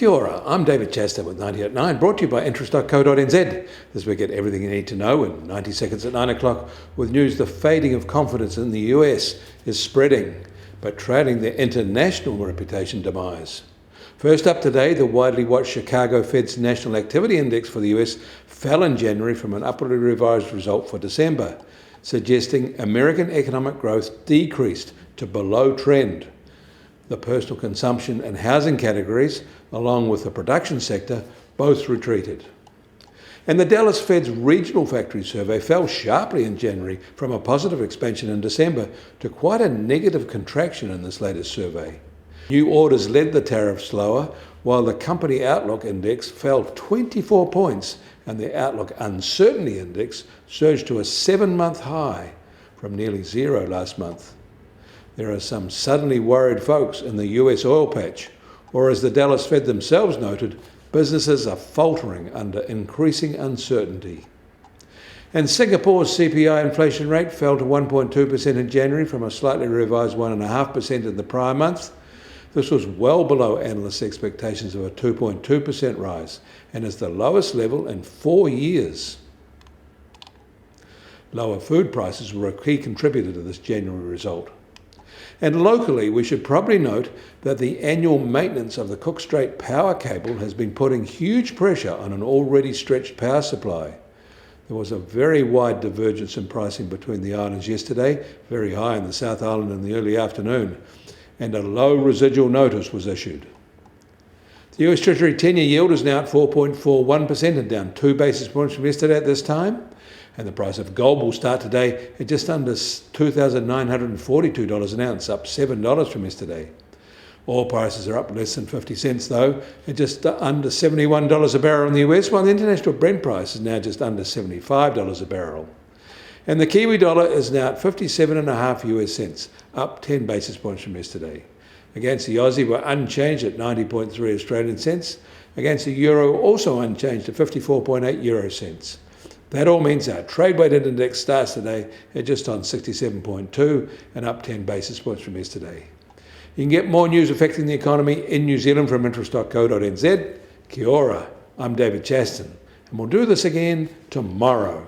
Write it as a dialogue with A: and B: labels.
A: Kia ora, I'm David Chaston with 98.9, brought to you by interest.co.nz. This week get everything you need to know in 90 seconds at 9 o'clock with news the fading of confidence in the US is spreading, but trailing their international reputation demise. First up today, the widely watched Chicago Fed's National Activity Index for the US fell in January from an upwardly revised result for December, suggesting American economic growth decreased to below trend. The personal consumption and housing categories, along with the production sector, both retreated. And the Dallas Fed's regional factory survey fell sharply in January from a positive expansion in December to quite a negative contraction in this latest survey. New orders led the tariffs lower, while the company outlook index fell 24 points and the outlook uncertainty index surged to a 7-month high from nearly zero last month. There are some suddenly worried folks in the US oil patch, or as the Dallas Fed themselves noted, businesses are faltering under increasing uncertainty. And Singapore's CPI inflation rate fell to 1.2% in January from a slightly revised 1.5% in the prior month. This was well below analysts' expectations of a 2.2% rise and is the lowest level in 4 years. Lower food prices were a key contributor to this January result. And locally, we should probably note that the annual maintenance of the Cook Strait power cable has been putting huge pressure on an already stretched power supply. There was a very wide divergence in pricing between the islands yesterday, very high in the South Island in the early afternoon, and a low residual notice was issued. The US Treasury 10-year yield is now at 4.41% and down 2 basis points from yesterday at this time. And the price of gold will start today at just under $2,942 an ounce, up $7 from yesterday. Oil prices are up less than 50 cents though, at just under $71 a barrel in the US, while the international Brent price is now just under $75 a barrel. And the Kiwi dollar is now at 57.5 US cents, up 10 basis points from yesterday. Against the Aussie, we're unchanged at 90.3 Australian cents. Against the euro, also unchanged at 54.8 euro cents. That all means our trade-weighted index starts today at just on 67.2 and up 10 basis points from yesterday. You can get more news affecting the economy in New Zealand from interest.co.nz. Kia ora, I'm David Chaston, and we'll do this again tomorrow.